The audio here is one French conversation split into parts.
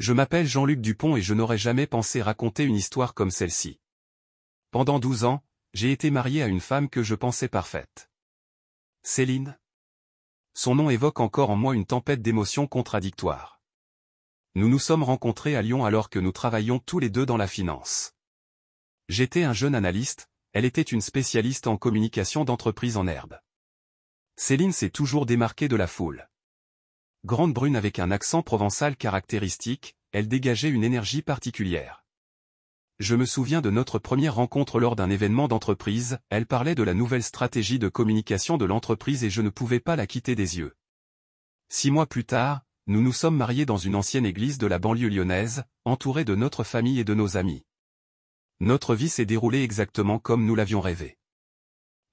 Je m'appelle Jean-Luc Dupont et je n'aurais jamais pensé raconter une histoire comme celle-ci. Pendant 12 ans, j'ai été marié à une femme que je pensais parfaite. Céline. Son nom évoque encore en moi une tempête d'émotions contradictoires. Nous nous sommes rencontrés à Lyon alors que nous travaillions tous les deux dans la finance. J'étais un jeune analyste, elle était une spécialiste en communication d'entreprise en herbe. Céline s'est toujours démarquée de la foule. Grande brune avec un accent provençal caractéristique, elle dégageait une énergie particulière. Je me souviens de notre première rencontre lors d'un événement d'entreprise, elle parlait de la nouvelle stratégie de communication de l'entreprise et je ne pouvais pas la quitter des yeux. 6 mois plus tard, nous nous sommes mariés dans une ancienne église de la banlieue lyonnaise, entourés de notre famille et de nos amis. Notre vie s'est déroulée exactement comme nous l'avions rêvé.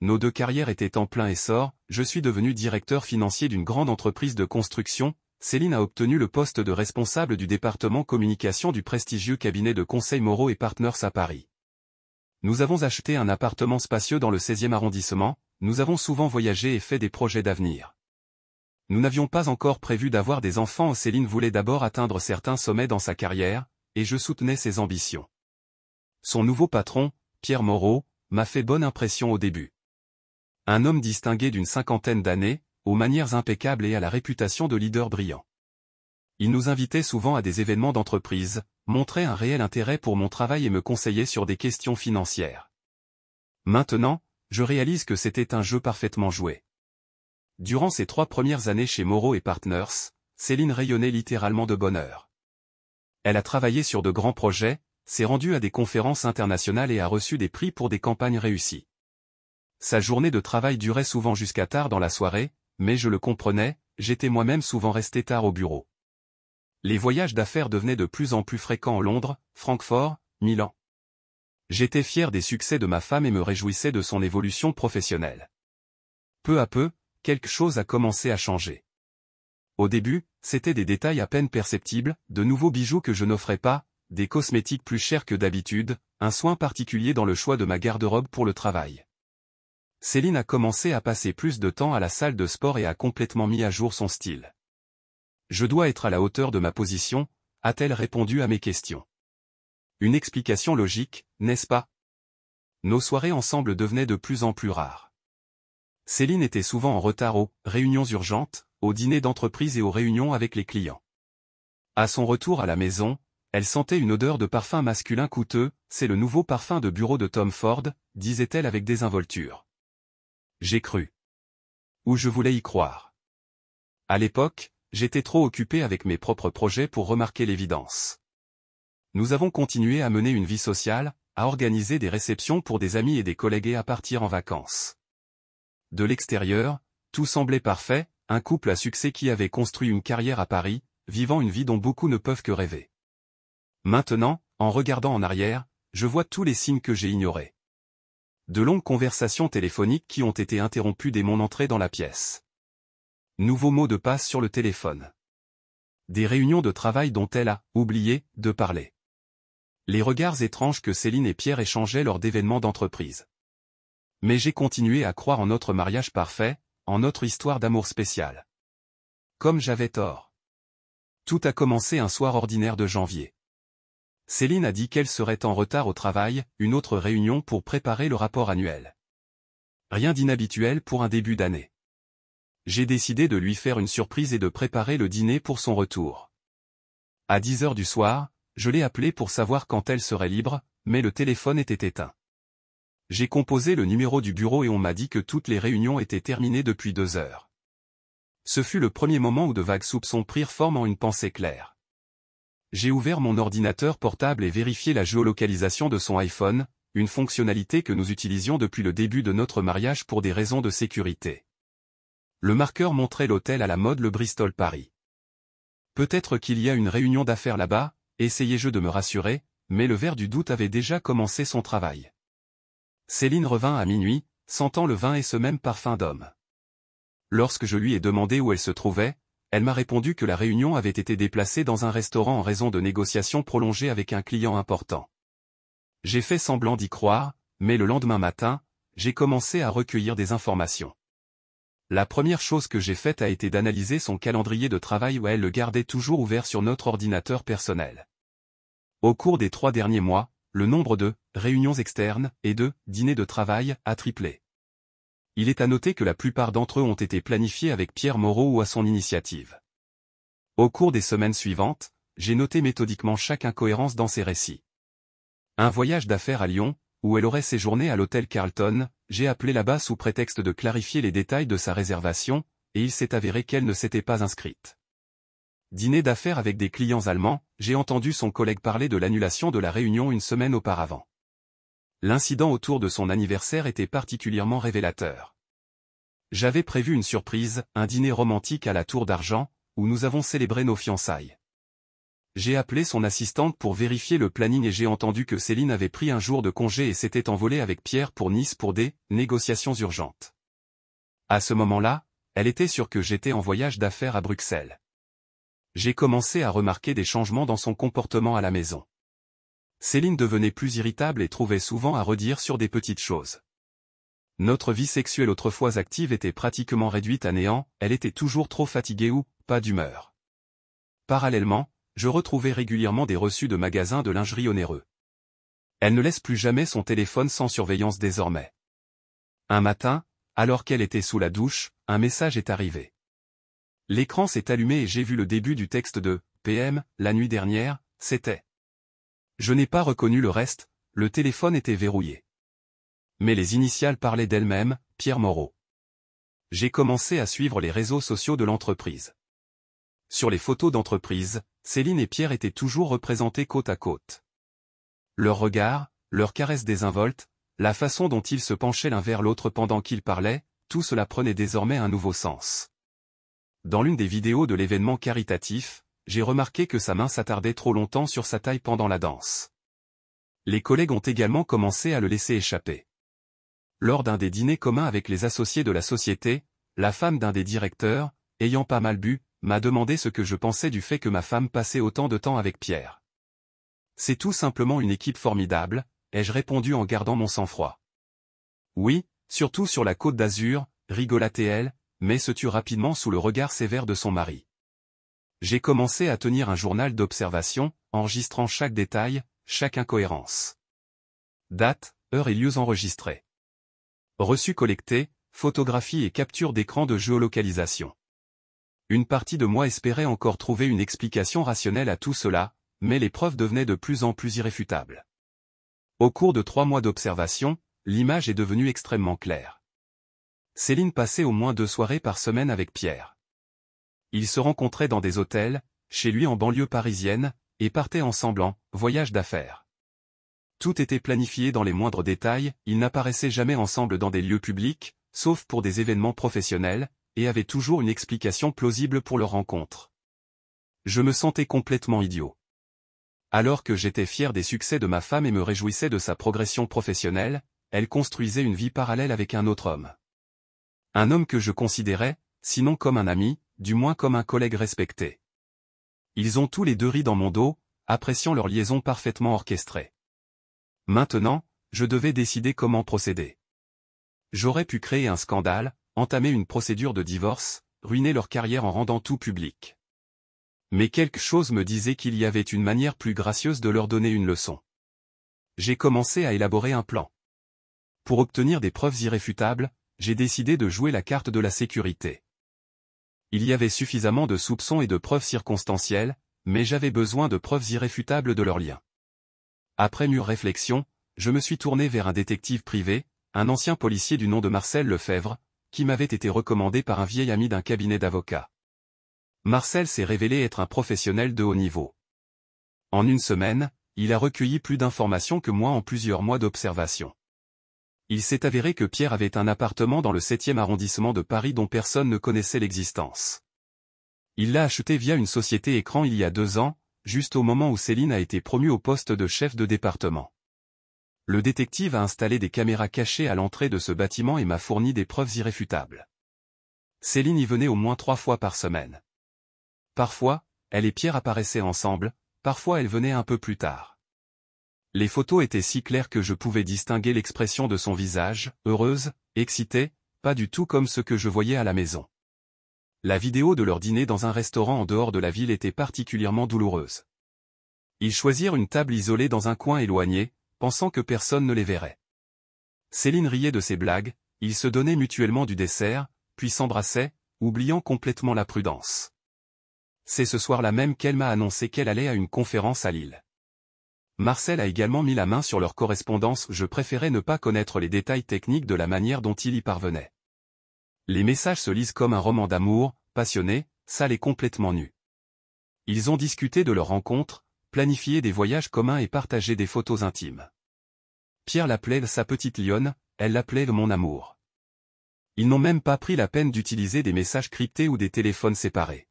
Nos deux carrières étaient en plein essor, je suis devenu directeur financier d'une grande entreprise de construction, Céline a obtenu le poste de responsable du département communication du prestigieux cabinet de conseil Moreau & Partners à Paris. Nous avons acheté un appartement spacieux dans le 16e arrondissement, nous avons souvent voyagé et fait des projets d'avenir. Nous n'avions pas encore prévu d'avoir des enfants, Céline voulait d'abord atteindre certains sommets dans sa carrière, et je soutenais ses ambitions. Son nouveau patron, Pierre Moreau, m'a fait bonne impression au début. Un homme distingué d'une 50aine d'années, aux manières impeccables et à la réputation de leader brillant. Il nous invitait souvent à des événements d'entreprise, montrait un réel intérêt pour mon travail et me conseillait sur des questions financières. Maintenant, je réalise que c'était un jeu parfaitement joué. Durant ses 3 premières années chez Moreau & Partners, Céline rayonnait littéralement de bonheur. Elle a travaillé sur de grands projets, s'est rendue à des conférences internationales et a reçu des prix pour des campagnes réussies. Sa journée de travail durait souvent jusqu'à tard dans la soirée, mais je le comprenais, j'étais moi-même souvent resté tard au bureau. Les voyages d'affaires devenaient de plus en plus fréquents à Londres, Francfort, Milan. J'étais fier des succès de ma femme et me réjouissais de son évolution professionnelle. Peu à peu, quelque chose a commencé à changer. Au début, c'était des détails à peine perceptibles, de nouveaux bijoux que je n'offrais pas, des cosmétiques plus chers que d'habitude, un soin particulier dans le choix de ma garde-robe pour le travail. Céline a commencé à passer plus de temps à la salle de sport et a complètement mis à jour son style. Je dois être à la hauteur de ma position, a-t-elle répondu à mes questions. Une explication logique, n'est-ce pas? Nos soirées ensemble devenaient de plus en plus rares. Céline était souvent en retard aux réunions urgentes, aux dîners d'entreprise et aux réunions avec les clients. À son retour à la maison, elle sentait une odeur de parfum masculin coûteux, c'est le nouveau parfum de bureau de Tom Ford, disait-elle avec désinvolture. J'ai cru. Ou je voulais y croire. À l'époque, j'étais trop occupé avec mes propres projets pour remarquer l'évidence. Nous avons continué à mener une vie sociale, à organiser des réceptions pour des amis et des collègues et à partir en vacances. De l'extérieur, tout semblait parfait, un couple à succès qui avait construit une carrière à Paris, vivant une vie dont beaucoup ne peuvent que rêver. Maintenant, en regardant en arrière, je vois tous les signes que j'ai ignorés. De longues conversations téléphoniques qui ont été interrompues dès mon entrée dans la pièce. Nouveaux mots de passe sur le téléphone. Des réunions de travail dont elle a oublié de parler. Les regards étranges que Céline et Pierre échangeaient lors d'événements d'entreprise. Mais j'ai continué à croire en notre mariage parfait, en notre histoire d'amour spéciale. Comme j'avais tort. Tout a commencé un soir ordinaire de janvier. Céline a dit qu'elle serait en retard au travail, une autre réunion pour préparer le rapport annuel. Rien d'inhabituel pour un début d'année. J'ai décidé de lui faire une surprise et de préparer le dîner pour son retour. À 10h du soir, je l'ai appelée pour savoir quand elle serait libre, mais le téléphone était éteint. J'ai composé le numéro du bureau et on m'a dit que toutes les réunions étaient terminées depuis 2 heures. Ce fut le premier moment où de vagues soupçons prirent forme en une pensée claire. J'ai ouvert mon ordinateur portable et vérifié la géolocalisation de son iPhone, une fonctionnalité que nous utilisions depuis le début de notre mariage pour des raisons de sécurité. Le marqueur montrait l'hôtel à la mode le Bristol Paris. Peut-être qu'il y a une réunion d'affaires là-bas, essayai-je de me rassurer, mais le ver du doute avait déjà commencé son travail. Céline revint à minuit, sentant le vin et ce même parfum d'homme. Lorsque je lui ai demandé où elle se trouvait, elle m'a répondu que la réunion avait été déplacée dans un restaurant en raison de négociations prolongées avec un client important. J'ai fait semblant d'y croire, mais le lendemain matin, j'ai commencé à recueillir des informations. La première chose que j'ai faite a été d'analyser son calendrier de travail où elle le gardait toujours ouvert sur notre ordinateur personnel. Au cours des 3 derniers mois, le nombre de réunions externes et de dîners de travail a triplé. Il est à noter que la plupart d'entre eux ont été planifiés avec Pierre Moreau ou à son initiative. Au cours des semaines suivantes, j'ai noté méthodiquement chaque incohérence dans ses récits. Un voyage d'affaires à Lyon, où elle aurait séjourné à l'hôtel Carlton, j'ai appelé là-bas sous prétexte de clarifier les détails de sa réservation, et il s'est avéré qu'elle ne s'était pas inscrite. Dîner d'affaires avec des clients allemands, j'ai entendu son collègue parler de l'annulation de la réunion une semaine auparavant. L'incident autour de son anniversaire était particulièrement révélateur. J'avais prévu une surprise, un dîner romantique à la Tour d'Argent, où nous avons célébré nos fiançailles. J'ai appelé son assistante pour vérifier le planning et j'ai entendu que Céline avait pris un jour de congé et s'était envolée avec Pierre pour Nice pour des négociations urgentes. À ce moment-là, elle était sûre que j'étais en voyage d'affaires à Bruxelles. J'ai commencé à remarquer des changements dans son comportement à la maison. Céline devenait plus irritable et trouvait souvent à redire sur des petites choses. Notre vie sexuelle autrefois active était pratiquement réduite à néant, elle était toujours trop fatiguée ou pas d'humeur. Parallèlement, je retrouvais régulièrement des reçus de magasins de lingerie onéreux. Elle ne laisse plus jamais son téléphone sans surveillance désormais. Un matin, alors qu'elle était sous la douche, un message est arrivé. L'écran s'est allumé et j'ai vu le début du texte de « PM, la nuit dernière, c'était ». Je n'ai pas reconnu le reste, le téléphone était verrouillé. Mais les initiales parlaient d'elles-mêmes, Pierre Moreau. J'ai commencé à suivre les réseaux sociaux de l'entreprise. Sur les photos d'entreprise, Céline et Pierre étaient toujours représentés côte à côte. Leurs regards, leurs caresses désinvoltes, la façon dont ils se penchaient l'un vers l'autre pendant qu'ils parlaient, tout cela prenait désormais un nouveau sens. Dans l'une des vidéos de l'événement caritatif, j'ai remarqué que sa main s'attardait trop longtemps sur sa taille pendant la danse. Les collègues ont également commencé à le laisser échapper. Lors d'un des dîners communs avec les associés de la société, la femme d'un des directeurs, ayant pas mal bu, m'a demandé ce que je pensais du fait que ma femme passait autant de temps avec Pierre. C'est tout simplement une équipe formidable, ai-je répondu en gardant mon sang-froid. Oui, surtout sur la Côte d'Azur, rigolatait-elle, mais se tut rapidement sous le regard sévère de son mari. J'ai commencé à tenir un journal d'observation, enregistrant chaque détail, chaque incohérence. Date, heure et lieux enregistrés. Reçus collectés, photographies et captures d'écran de géolocalisation. Une partie de moi espérait encore trouver une explication rationnelle à tout cela, mais les preuves devenaient de plus en plus irréfutables. Au cours de 3 mois d'observation, l'image est devenue extrêmement claire. Céline passait au moins 2 soirées par semaine avec Pierre. Ils se rencontraient dans des hôtels, chez lui en banlieue parisienne, et partaient ensemble en voyage d'affaires. Tout était planifié dans les moindres détails, ils n'apparaissaient jamais ensemble dans des lieux publics, sauf pour des événements professionnels, et avaient toujours une explication plausible pour leur rencontre. Je me sentais complètement idiot. Alors que j'étais fier des succès de ma femme et me réjouissais de sa progression professionnelle, elle construisait une vie parallèle avec un autre homme. Un homme que je considérais, sinon comme un ami, du moins comme un collègue respecté. Ils ont tous les deux ri dans mon dos, appréciant leur liaison parfaitement orchestrée. Maintenant, je devais décider comment procéder. J'aurais pu créer un scandale, entamer une procédure de divorce, ruiner leur carrière en rendant tout public. Mais quelque chose me disait qu'il y avait une manière plus gracieuse de leur donner une leçon. J'ai commencé à élaborer un plan. Pour obtenir des preuves irréfutables, j'ai décidé de jouer la carte de la sécurité. Il y avait suffisamment de soupçons et de preuves circonstancielles, mais j'avais besoin de preuves irréfutables de leur lien. Après mûre réflexion, je me suis tourné vers un détective privé, un ancien policier du nom de Marcel Lefebvre, qui m'avait été recommandé par un vieil ami d'un cabinet d'avocats. Marcel s'est révélé être un professionnel de haut niveau. En une semaine, il a recueilli plus d'informations que moi en plusieurs mois d'observation. Il s'est avéré que Pierre avait un appartement dans le 7e arrondissement de Paris dont personne ne connaissait l'existence. Il l'a acheté via une société écran il y a 2 ans, juste au moment où Céline a été promue au poste de chef de département. Le détective a installé des caméras cachées à l'entrée de ce bâtiment et m'a fourni des preuves irréfutables. Céline y venait au moins 3 fois par semaine. Parfois, elle et Pierre apparaissaient ensemble, parfois elle venait un peu plus tard. Les photos étaient si claires que je pouvais distinguer l'expression de son visage, heureuse, excitée, pas du tout comme ce que je voyais à la maison. La vidéo de leur dîner dans un restaurant en dehors de la ville était particulièrement douloureuse. Ils choisirent une table isolée dans un coin éloigné, pensant que personne ne les verrait. Céline riait de ses blagues, ils se donnaient mutuellement du dessert, puis s'embrassaient, oubliant complètement la prudence. C'est ce soir-là même qu'elle m'a annoncé qu'elle allait à une conférence à Lille. Marcel a également mis la main sur leur correspondance, je préférais ne pas connaître les détails techniques de la manière dont il y parvenait. Les messages se lisent comme un roman d'amour, passionné, sale et complètement nu. Ils ont discuté de leur rencontre, planifié des voyages communs et partagé des photos intimes. Pierre l'appelait sa petite lionne, elle l'appelait mon amour. Ils n'ont même pas pris la peine d'utiliser des messages cryptés ou des téléphones séparés.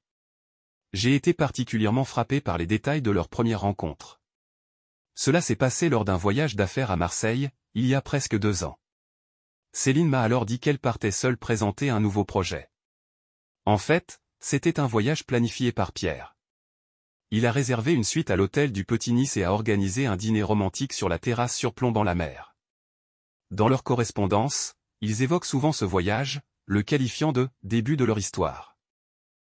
J'ai été particulièrement frappé par les détails de leur première rencontre. Cela s'est passé lors d'un voyage d'affaires à Marseille, il y a presque 2 ans. Céline m'a alors dit qu'elle partait seule présenter un nouveau projet. En fait, c'était un voyage planifié par Pierre. Il a réservé une suite à l'hôtel du Petit Nice et a organisé un dîner romantique sur la terrasse surplombant la mer. Dans leur correspondance, ils évoquent souvent ce voyage, le qualifiant de « début de leur histoire ».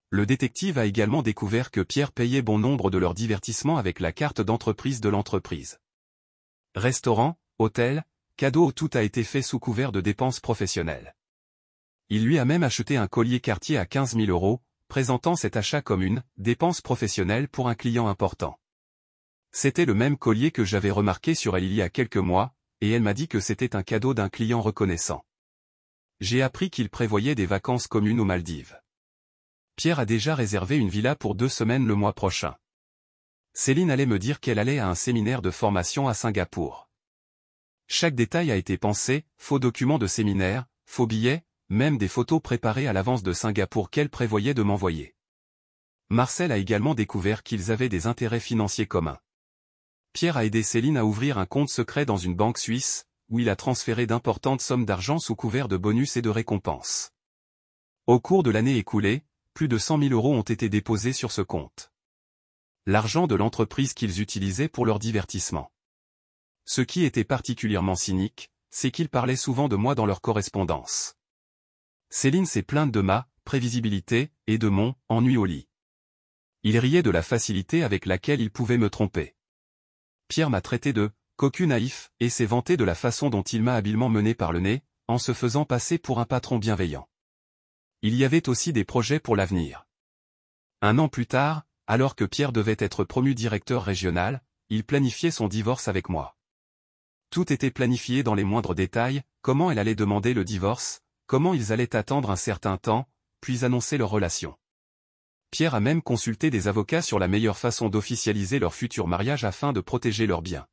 Le détective a également découvert que Pierre payait bon nombre de leurs divertissements avec la carte d'entreprise de l'entreprise. Restaurant, hôtel, cadeaux, tout a été fait sous couvert de dépenses professionnelles. Il lui a même acheté un collier Cartier à 15 000 €, présentant cet achat comme une « dépense professionnelle pour un client important ». C'était le même collier que j'avais remarqué sur elle il y a quelques mois, et elle m'a dit que c'était un cadeau d'un client reconnaissant. J'ai appris qu'il prévoyait des vacances communes aux Maldives. Pierre a déjà réservé une villa pour 2 semaines le mois prochain. Céline allait me dire qu'elle allait à un séminaire de formation à Singapour. Chaque détail a été pensé, faux documents de séminaire, faux billets, même des photos préparées à l'avance de Singapour qu'elle prévoyait de m'envoyer. Marcel a également découvert qu'ils avaient des intérêts financiers communs. Pierre a aidé Céline à ouvrir un compte secret dans une banque suisse, où il a transféré d'importantes sommes d'argent sous couvert de bonus et de récompenses. Au cours de l'année écoulée, plus de 100 000 € ont été déposés sur ce compte. L'argent de l'entreprise qu'ils utilisaient pour leur divertissement. Ce qui était particulièrement cynique, c'est qu'ils parlaient souvent de moi dans leur correspondance. Céline s'est plainte de ma prévisibilité et de mon ennui au lit. Il riait de la facilité avec laquelle il pouvait me tromper. Pierre m'a traité de cocu naïf et s'est vanté de la façon dont il m'a habilement mené par le nez, en se faisant passer pour un patron bienveillant. Il y avait aussi des projets pour l'avenir. 1 an plus tard, alors que Pierre devait être promu directeur régional, il planifiait son divorce avec moi. Tout était planifié dans les moindres détails, comment elle allait demander le divorce, comment ils allaient attendre un certain temps, puis annoncer leur relation. Pierre a même consulté des avocats sur la meilleure façon d'officialiser leur futur mariage afin de protéger leurs biens.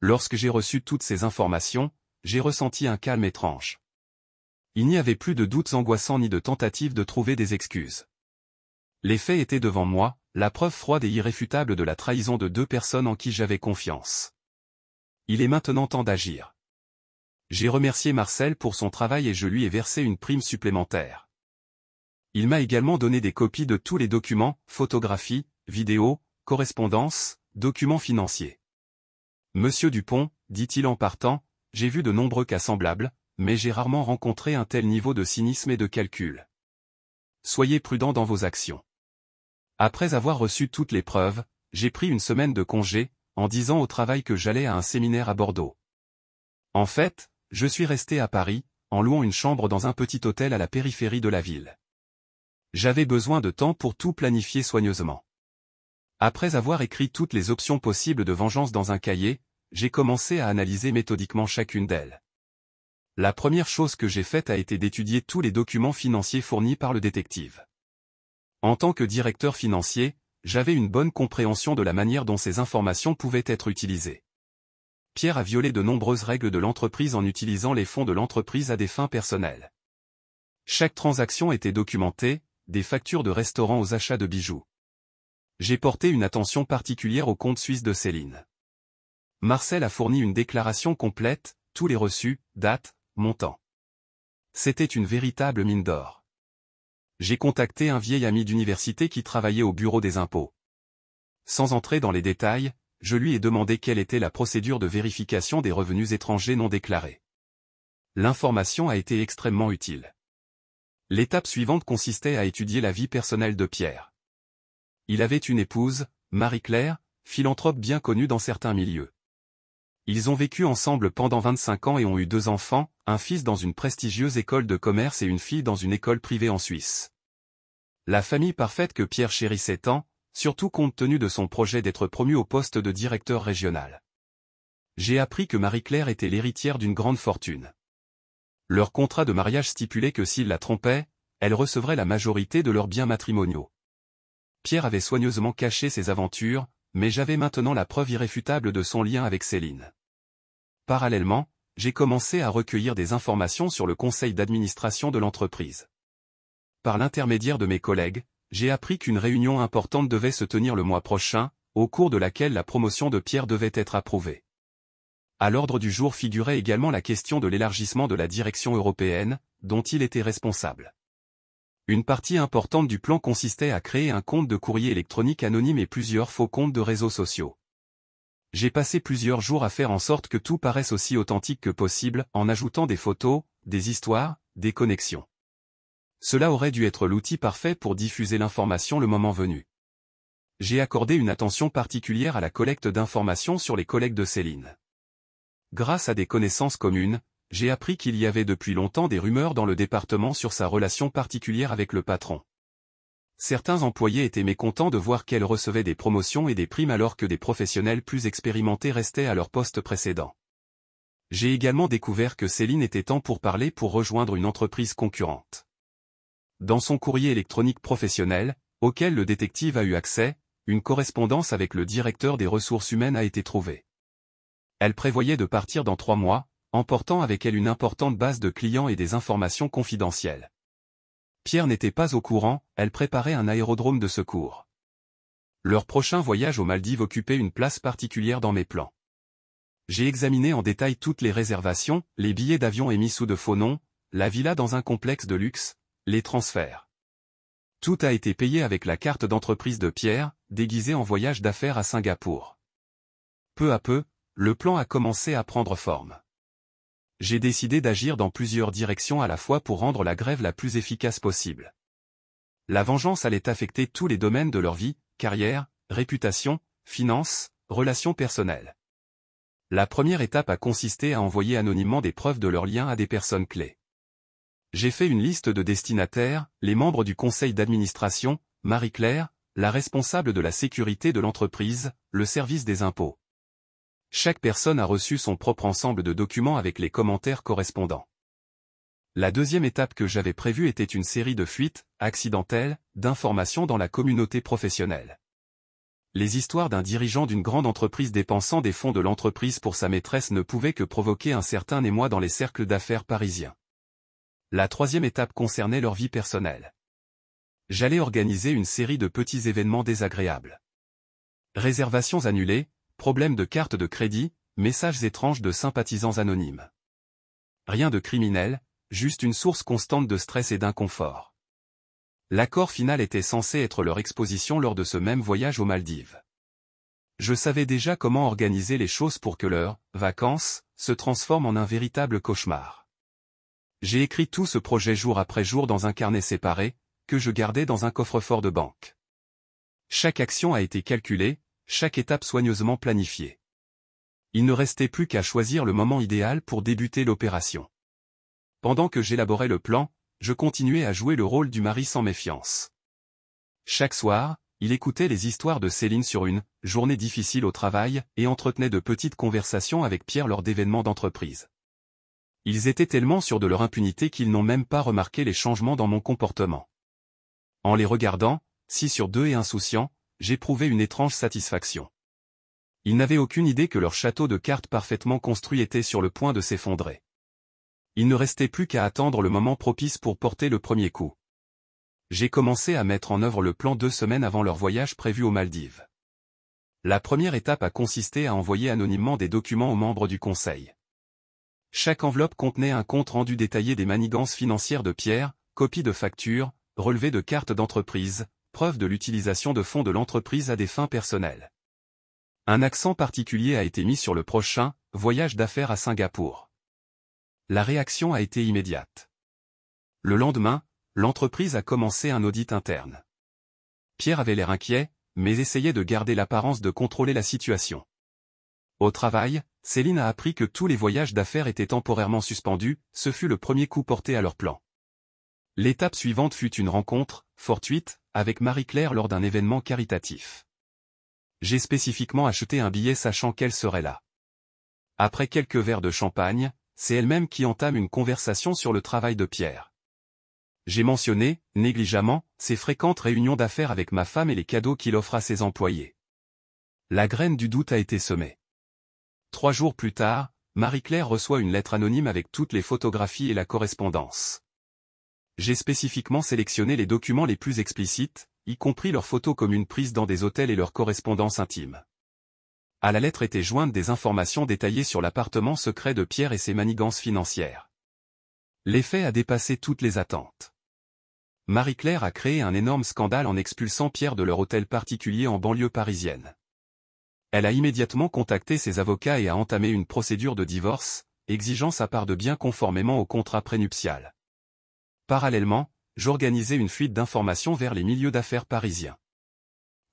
Lorsque j'ai reçu toutes ces informations, j'ai ressenti un calme étrange. Il n'y avait plus de doutes angoissants ni de tentatives de trouver des excuses. Les faits étaient devant moi, la preuve froide et irréfutable de la trahison de 2 personnes en qui j'avais confiance. Il est maintenant temps d'agir. J'ai remercié Marcel pour son travail et je lui ai versé une prime supplémentaire. Il m'a également donné des copies de tous les documents, photographies, vidéos, correspondances, documents financiers. Monsieur Dupont, dit-il en partant, j'ai vu de nombreux cas semblables, mais j'ai rarement rencontré un tel niveau de cynisme et de calcul. Soyez prudent dans vos actions. Après avoir reçu toutes les preuves, j'ai pris une semaine de congé, en disant au travail que j'allais à un séminaire à Bordeaux. En fait, je suis resté à Paris, en louant une chambre dans un petit hôtel à la périphérie de la ville. J'avais besoin de temps pour tout planifier soigneusement. Après avoir écrit toutes les options possibles de vengeance dans un cahier, j'ai commencé à analyser méthodiquement chacune d'elles. La première chose que j'ai faite a été d'étudier tous les documents financiers fournis par le détective. En tant que directeur financier, j'avais une bonne compréhension de la manière dont ces informations pouvaient être utilisées. Pierre a violé de nombreuses règles de l'entreprise en utilisant les fonds de l'entreprise à des fins personnelles. Chaque transaction était documentée, des factures de restaurant aux achats de bijoux. J'ai porté une attention particulière au compte suisse de Céline. Marcel a fourni une déclaration complète, tous les reçus, dates, montants. C'était une véritable mine d'or. J'ai contacté un vieil ami d'université qui travaillait au bureau des impôts. Sans entrer dans les détails, je lui ai demandé quelle était la procédure de vérification des revenus étrangers non déclarés. L'information a été extrêmement utile. L'étape suivante consistait à étudier la vie personnelle de Pierre. Il avait une épouse, Marie-Claire, philanthrope bien connue dans certains milieux. Ils ont vécu ensemble pendant 25 ans et ont eu 2 enfants, un fils dans une prestigieuse école de commerce et une fille dans une école privée en Suisse. La famille parfaite que Pierre chérissait tant, surtout compte tenu de son projet d'être promu au poste de directeur régional. J'ai appris que Marie-Claire était l'héritière d'une grande fortune. Leur contrat de mariage stipulait que s'il la trompait, elle recevrait la majorité de leurs biens matrimoniaux. Pierre avait soigneusement caché ses aventures, mais j'avais maintenant la preuve irréfutable de son lien avec Céline. Parallèlement, j'ai commencé à recueillir des informations sur le conseil d'administration de l'entreprise. Par l'intermédiaire de mes collègues, j'ai appris qu'une réunion importante devait se tenir le mois prochain, au cours de laquelle la promotion de Pierre devait être approuvée. À l'ordre du jour figurait également la question de l'élargissement de la direction européenne, dont il était responsable. Une partie importante du plan consistait à créer un compte de courrier électronique anonyme et plusieurs faux comptes de réseaux sociaux. J'ai passé plusieurs jours à faire en sorte que tout paraisse aussi authentique que possible, en ajoutant des photos, des histoires, des connexions. Cela aurait dû être l'outil parfait pour diffuser l'information le moment venu. J'ai accordé une attention particulière à la collecte d'informations sur les collègues de Céline. Grâce à des connaissances communes, j'ai appris qu'il y avait depuis longtemps des rumeurs dans le département sur sa relation particulière avec le patron. Certains employés étaient mécontents de voir qu'elle recevait des promotions et des primes alors que des professionnels plus expérimentés restaient à leur poste précédent. J'ai également découvert que Céline était temps pour parler pour rejoindre une entreprise concurrente. Dans son courrier électronique professionnel, auquel le détective a eu accès, une correspondance avec le directeur des ressources humaines a été trouvée. Elle prévoyait de partir dans 3 mois, emportant avec elle une importante base de clients et des informations confidentielles. Pierre n'était pas au courant, elle préparait un aérodrome de secours. Leur prochain voyage aux Maldives occupait une place particulière dans mes plans. J'ai examiné en détail toutes les réservations, les billets d'avion émis sous de faux noms, la villa dans un complexe de luxe, les transferts. Tout a été payé avec la carte d'entreprise de Pierre, déguisée en voyage d'affaires à Singapour. Peu à peu, le plan a commencé à prendre forme. J'ai décidé d'agir dans plusieurs directions à la fois pour rendre la grève la plus efficace possible. La vengeance allait affecter tous les domaines de leur vie, carrière, réputation, finances, relations personnelles. La première étape a consisté à envoyer anonymement des preuves de leur lien à des personnes clés. J'ai fait une liste de destinataires, les membres du conseil d'administration, Marie-Claire, la responsable de la sécurité de l'entreprise, le service des impôts. Chaque personne a reçu son propre ensemble de documents avec les commentaires correspondants. La deuxième étape que j'avais prévue était une série de fuites, accidentelles, d'informations dans la communauté professionnelle. Les histoires d'un dirigeant d'une grande entreprise dépensant des fonds de l'entreprise pour sa maîtresse ne pouvaient que provoquer un certain émoi dans les cercles d'affaires parisiens. La troisième étape concernait leur vie personnelle. J'allais organiser une série de petits événements désagréables. Réservations annulées, problèmes de carte de crédit, messages étranges de sympathisants anonymes. Rien de criminel, juste une source constante de stress et d'inconfort. L'accord final était censé être leur exposition lors de ce même voyage aux Maldives. Je savais déjà comment organiser les choses pour que leurs vacances se transforment en un véritable cauchemar. J'ai écrit tout ce projet jour après jour dans un carnet séparé, que je gardais dans un coffre-fort de banque. Chaque action a été calculée, chaque étape soigneusement planifiée. Il ne restait plus qu'à choisir le moment idéal pour débuter l'opération. Pendant que j'élaborais le plan, je continuais à jouer le rôle du mari sans méfiance. Chaque soir, il écoutait les histoires de Céline sur une journée difficile au travail et entretenait de petites conversations avec Pierre lors d'événements d'entreprise. Ils étaient tellement sûrs de leur impunité qu'ils n'ont même pas remarqué les changements dans mon comportement. En les regardant, 6 sur 2 et insouciants, j'éprouvais une étrange satisfaction. Ils n'avaient aucune idée que leur château de cartes parfaitement construit était sur le point de s'effondrer. Il ne restait plus qu'à attendre le moment propice pour porter le premier coup. J'ai commencé à mettre en œuvre le plan 2 semaines avant leur voyage prévu aux Maldives. La première étape a consisté à envoyer anonymement des documents aux membres du conseil. Chaque enveloppe contenait un compte rendu détaillé des manigances financières de Pierre, copie de factures, relevé de cartes d'entreprise, preuve de l'utilisation de fonds de l'entreprise à des fins personnelles. Un accent particulier a été mis sur le prochain voyage d'affaires à Singapour. La réaction a été immédiate. Le lendemain, l'entreprise a commencé un audit interne. Pierre avait l'air inquiet, mais essayait de garder l'apparence de contrôler la situation. Au travail, Céline a appris que tous les voyages d'affaires étaient temporairement suspendus, ce fut le premier coup porté à leur plan. L'étape suivante fut une rencontre, fortuite, avec Marie-Claire lors d'un événement caritatif. J'ai spécifiquement acheté un billet sachant qu'elle serait là. Après quelques verres de champagne, c'est elle-même qui entame une conversation sur le travail de Pierre. J'ai mentionné, négligemment, ses fréquentes réunions d'affaires avec ma femme et les cadeaux qu'il offre à ses employés. La graine du doute a été semée. 3 jours plus tard, Marie-Claire reçoit une lettre anonyme avec toutes les photographies et la correspondance. J'ai spécifiquement sélectionné les documents les plus explicites, y compris leurs photos communes prises dans des hôtels et leur correspondance intime. À la lettre étaient jointes des informations détaillées sur l'appartement secret de Pierre et ses manigances financières. L'effet a dépassé toutes les attentes. Marie-Claire a créé un énorme scandale en expulsant Pierre de leur hôtel particulier en banlieue parisienne. Elle a immédiatement contacté ses avocats et a entamé une procédure de divorce, exigeant sa part de biens conformément au contrat prénuptial. Parallèlement, j'organisais une fuite d'informations vers les milieux d'affaires parisiens.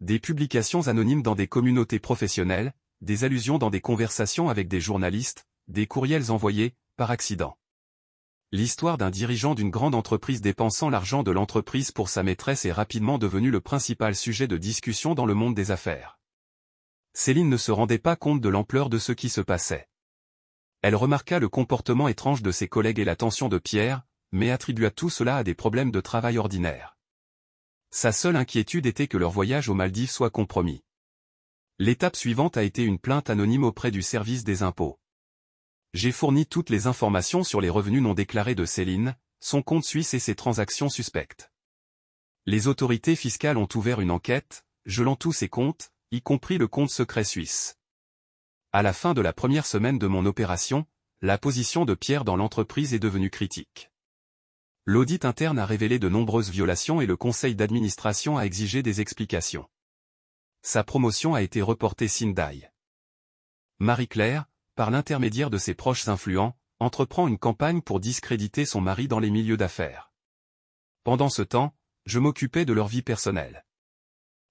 Des publications anonymes dans des communautés professionnelles, des allusions dans des conversations avec des journalistes, des courriels envoyés, par accident. L'histoire d'un dirigeant d'une grande entreprise dépensant l'argent de l'entreprise pour sa maîtresse est rapidement devenue le principal sujet de discussion dans le monde des affaires. Céline ne se rendait pas compte de l'ampleur de ce qui se passait. Elle remarqua le comportement étrange de ses collègues et l'attention de Pierre, mais attribua tout cela à des problèmes de travail ordinaires. Sa seule inquiétude était que leur voyage aux Maldives soit compromis. L'étape suivante a été une plainte anonyme auprès du service des impôts. J'ai fourni toutes les informations sur les revenus non déclarés de Céline, son compte suisse et ses transactions suspectes. Les autorités fiscales ont ouvert une enquête, gelant tous ses comptes, y compris le compte secret suisse. À la fin de la première semaine de mon opération, la position de Pierre dans l'entreprise est devenue critique. L'audit interne a révélé de nombreuses violations et le conseil d'administration a exigé des explications. Sa promotion a été reportée sine die. Marie-Claire, par l'intermédiaire de ses proches influents, entreprend une campagne pour discréditer son mari dans les milieux d'affaires. Pendant ce temps, je m'occupais de leur vie personnelle.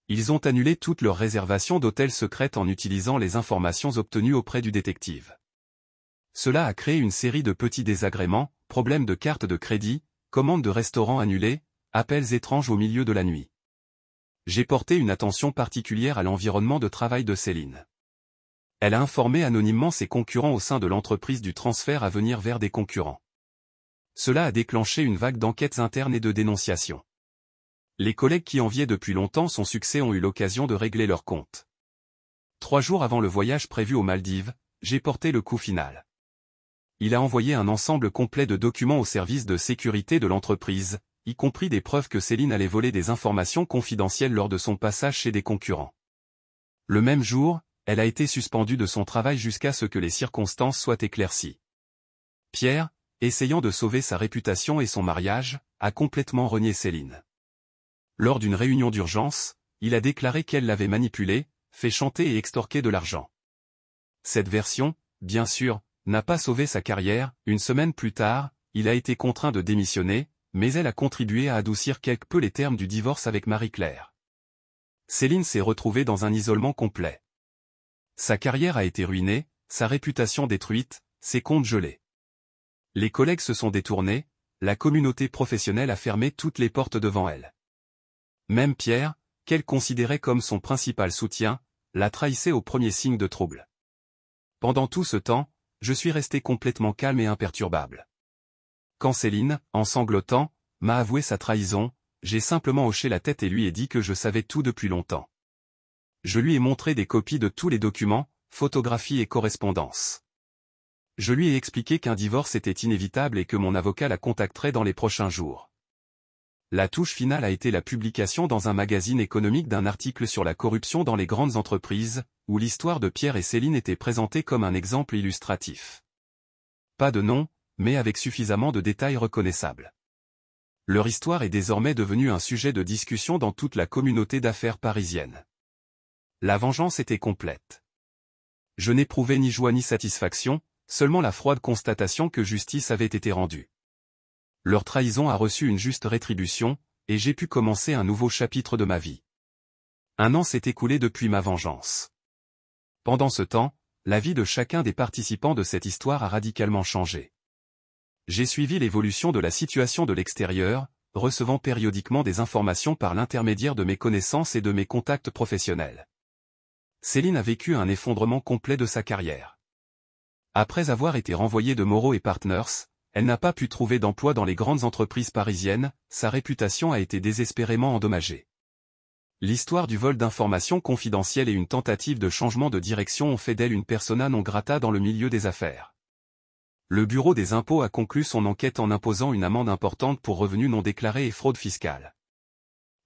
Ils ont annulé toutes leurs réservations d'hôtels secrètes en utilisant les informations obtenues auprès du détective. Cela a créé une série de petits désagréments, problèmes de carte de crédit, commandes de restaurants annulées, appels étranges au milieu de la nuit. J'ai porté une attention particulière à l'environnement de travail de Céline. Elle a informé anonymement ses concurrents au sein de l'entreprise du transfert à venir vers des concurrents. Cela a déclenché une vague d'enquêtes internes et de dénonciations. Les collègues qui enviaient depuis longtemps son succès ont eu l'occasion de régler leurs comptes. 3 jours avant le voyage prévu aux Maldives, j'ai porté le coup final. Il a envoyé un ensemble complet de documents au service de sécurité de l'entreprise, y compris des preuves que Céline allait voler des informations confidentielles lors de son passage chez des concurrents. Le même jour, elle a été suspendue de son travail jusqu'à ce que les circonstances soient éclaircies. Pierre, essayant de sauver sa réputation et son mariage, a complètement renié Céline. Lors d'une réunion d'urgence, il a déclaré qu'elle l'avait manipulé, fait chanter et extorqué de l'argent. Cette version, bien sûr, n'a pas sauvé sa carrière. Une semaine plus tard, il a été contraint de démissionner, mais elle a contribué à adoucir quelque peu les termes du divorce avec Marie-Claire. Céline s'est retrouvée dans un isolement complet. Sa carrière a été ruinée, sa réputation détruite, ses comptes gelés. Les collègues se sont détournés, la communauté professionnelle a fermé toutes les portes devant elle. Même Pierre, qu'elle considérait comme son principal soutien, la trahissait au premier signe de trouble. Pendant tout ce temps, je suis resté complètement calme et imperturbable. Quand Céline, en sanglotant, m'a avoué sa trahison, j'ai simplement hoché la tête et lui ai dit que je savais tout depuis longtemps. Je lui ai montré des copies de tous les documents, photographies et correspondances. Je lui ai expliqué qu'un divorce était inévitable et que mon avocat la contacterait dans les prochains jours. La touche finale a été la publication dans un magazine économique d'un article sur la corruption dans les grandes entreprises, où l'histoire de Pierre et Céline était présentée comme un exemple illustratif. Pas de nom, mais avec suffisamment de détails reconnaissables. Leur histoire est désormais devenue un sujet de discussion dans toute la communauté d'affaires parisienne. La vengeance était complète. Je n'éprouvais ni joie ni satisfaction, seulement la froide constatation que justice avait été rendue. Leur trahison a reçu une juste rétribution, et j'ai pu commencer un nouveau chapitre de ma vie. Un an s'est écoulé depuis ma vengeance. Pendant ce temps, la vie de chacun des participants de cette histoire a radicalement changé. J'ai suivi l'évolution de la situation de l'extérieur, recevant périodiquement des informations par l'intermédiaire de mes connaissances et de mes contacts professionnels. Céline a vécu un effondrement complet de sa carrière. Après avoir été renvoyée de Moreau & Partners, elle n'a pas pu trouver d'emploi dans les grandes entreprises parisiennes, sa réputation a été désespérément endommagée. L'histoire du vol d'informations confidentielles et une tentative de changement de direction ont fait d'elle une persona non grata dans le milieu des affaires. Le Bureau des impôts a conclu son enquête en imposant une amende importante pour revenus non déclarés et fraude fiscale.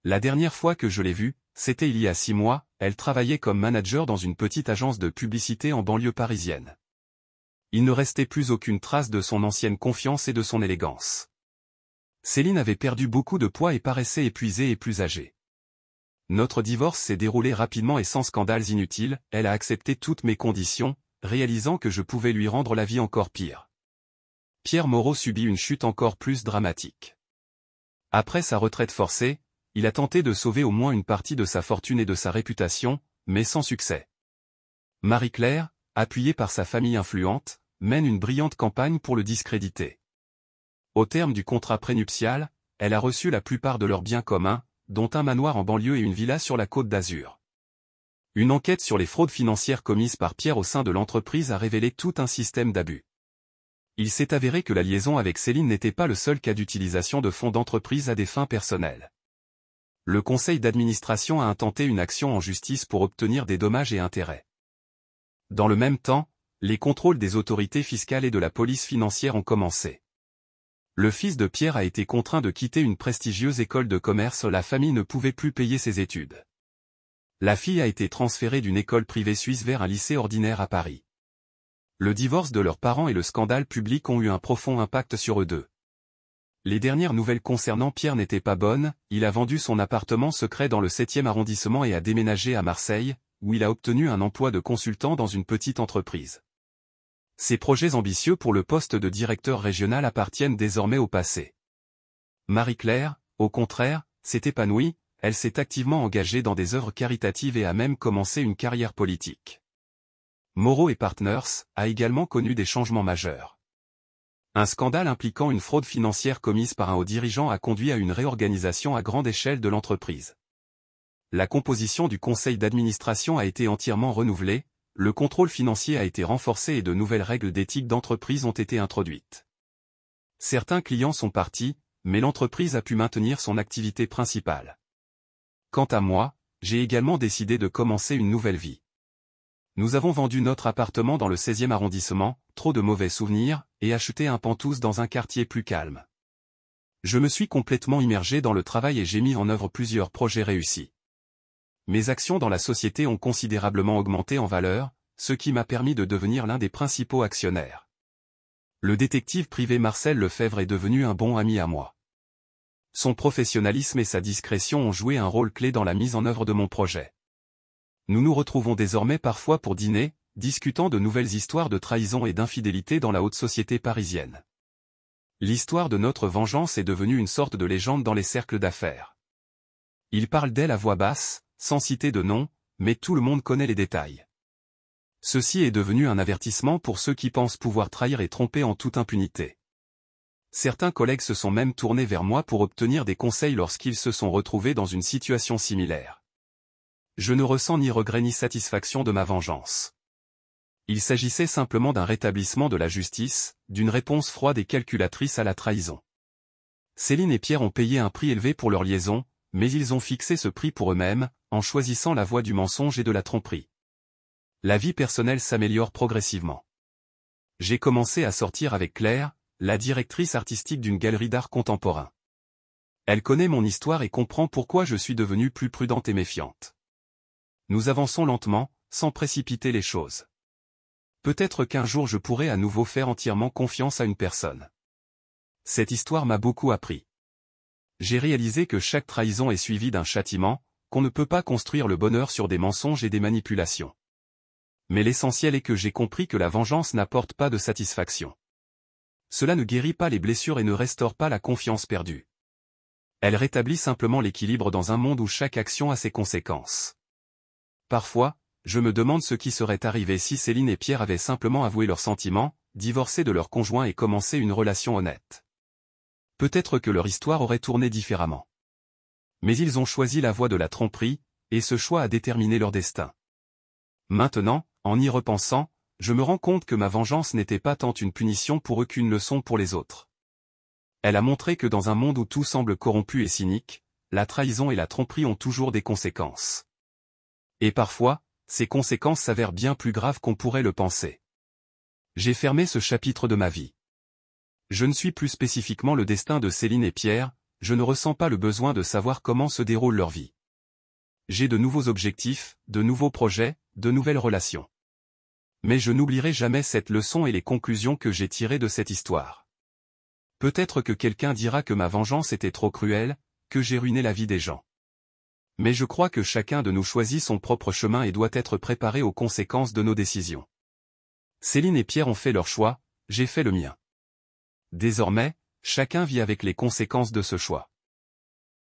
La dernière fois que je l'ai vue, c'était il y a 6 mois, elle travaillait comme manager dans une petite agence de publicité en banlieue parisienne. Il ne restait plus aucune trace de son ancienne confiance et de son élégance. Céline avait perdu beaucoup de poids et paraissait épuisée et plus âgée. Notre divorce s'est déroulé rapidement et sans scandales inutiles, elle a accepté toutes mes conditions, réalisant que je pouvais lui rendre la vie encore pire. Pierre Moreau subit une chute encore plus dramatique. Après sa retraite forcée, il a tenté de sauver au moins une partie de sa fortune et de sa réputation, mais sans succès. Marie-Claire, appuyée par sa famille influente, mène une brillante campagne pour le discréditer. Au terme du contrat prénuptial, elle a reçu la plupart de leurs biens communs, dont un manoir en banlieue et une villa sur la Côte d'Azur. Une enquête sur les fraudes financières commises par Pierre au sein de l'entreprise a révélé tout un système d'abus. Il s'est avéré que la liaison avec Céline n'était pas le seul cas d'utilisation de fonds d'entreprise à des fins personnelles. Le conseil d'administration a intenté une action en justice pour obtenir des dommages et intérêts. Dans le même temps, les contrôles des autorités fiscales et de la police financière ont commencé. Le fils de Pierre a été contraint de quitter une prestigieuse école de commerce, la famille ne pouvait plus payer ses études. La fille a été transférée d'une école privée suisse vers un lycée ordinaire à Paris. Le divorce de leurs parents et le scandale public ont eu un profond impact sur eux deux. Les dernières nouvelles concernant Pierre n'étaient pas bonnes, il a vendu son appartement secret dans le 7e arrondissement et a déménagé à Marseille, où il a obtenu un emploi de consultant dans une petite entreprise. Ses projets ambitieux pour le poste de directeur régional appartiennent désormais au passé. Marie-Claire, au contraire, s'est épanouie, elle s'est activement engagée dans des œuvres caritatives et a même commencé une carrière politique. Moreau & Partners a également connu des changements majeurs. Un scandale impliquant une fraude financière commise par un haut dirigeant a conduit à une réorganisation à grande échelle de l'entreprise. La composition du conseil d'administration a été entièrement renouvelée, le contrôle financier a été renforcé et de nouvelles règles d'éthique d'entreprise ont été introduites. Certains clients sont partis, mais l'entreprise a pu maintenir son activité principale. Quant à moi, j'ai également décidé de commencer une nouvelle vie. Nous avons vendu notre appartement dans le 16e arrondissement, trop de mauvais souvenirs, et acheté un penthouse dans un quartier plus calme. Je me suis complètement immergé dans le travail et j'ai mis en œuvre plusieurs projets réussis. Mes actions dans la société ont considérablement augmenté en valeur, ce qui m'a permis de devenir l'un des principaux actionnaires. Le détective privé Marcel Lefebvre est devenu un bon ami à moi. Son professionnalisme et sa discrétion ont joué un rôle clé dans la mise en œuvre de mon projet. Nous nous retrouvons désormais parfois pour dîner, discutant de nouvelles histoires de trahison et d'infidélité dans la haute société parisienne. L'histoire de notre vengeance est devenue une sorte de légende dans les cercles d'affaires. Il parle d'elle à voix basse, sans citer de nom, mais tout le monde connaît les détails. Ceci est devenu un avertissement pour ceux qui pensent pouvoir trahir et tromper en toute impunité. Certains collègues se sont même tournés vers moi pour obtenir des conseils lorsqu'ils se sont retrouvés dans une situation similaire. Je ne ressens ni regret ni satisfaction de ma vengeance. Il s'agissait simplement d'un rétablissement de la justice, d'une réponse froide et calculatrice à la trahison. Céline et Pierre ont payé un prix élevé pour leur liaison, mais ils ont fixé ce prix pour eux-mêmes, en choisissant la voie du mensonge et de la tromperie. La vie personnelle s'améliore progressivement. J'ai commencé à sortir avec Claire, la directrice artistique d'une galerie d'art contemporain. Elle connaît mon histoire et comprend pourquoi je suis devenue plus prudente et méfiante. Nous avançons lentement, sans précipiter les choses. Peut-être qu'un jour je pourrai à nouveau faire entièrement confiance à une personne. Cette histoire m'a beaucoup appris. J'ai réalisé que chaque trahison est suivie d'un châtiment, qu'on ne peut pas construire le bonheur sur des mensonges et des manipulations. Mais l'essentiel est que j'ai compris que la vengeance n'apporte pas de satisfaction. Cela ne guérit pas les blessures et ne restaure pas la confiance perdue. Elle rétablit simplement l'équilibre dans un monde où chaque action a ses conséquences. Parfois, je me demande ce qui serait arrivé si Céline et Pierre avaient simplement avoué leurs sentiments, divorcé de leur conjoint et commencé une relation honnête. Peut-être que leur histoire aurait tourné différemment. Mais ils ont choisi la voie de la tromperie, et ce choix a déterminé leur destin. Maintenant, en y repensant, je me rends compte que ma vengeance n'était pas tant une punition pour eux qu'une leçon pour les autres. Elle a montré que dans un monde où tout semble corrompu et cynique, la trahison et la tromperie ont toujours des conséquences. Et parfois, ces conséquences s'avèrent bien plus graves qu'on pourrait le penser. J'ai fermé ce chapitre de ma vie. Je ne suis plus spécifiquement le destin de Céline et Pierre, je ne ressens pas le besoin de savoir comment se déroule leur vie. J'ai de nouveaux objectifs, de nouveaux projets, de nouvelles relations. Mais je n'oublierai jamais cette leçon et les conclusions que j'ai tirées de cette histoire. Peut-être que quelqu'un dira que ma vengeance était trop cruelle, que j'ai ruiné la vie des gens. Mais je crois que chacun de nous choisit son propre chemin et doit être préparé aux conséquences de nos décisions. Céline et Pierre ont fait leur choix, j'ai fait le mien. Désormais, chacun vit avec les conséquences de ce choix.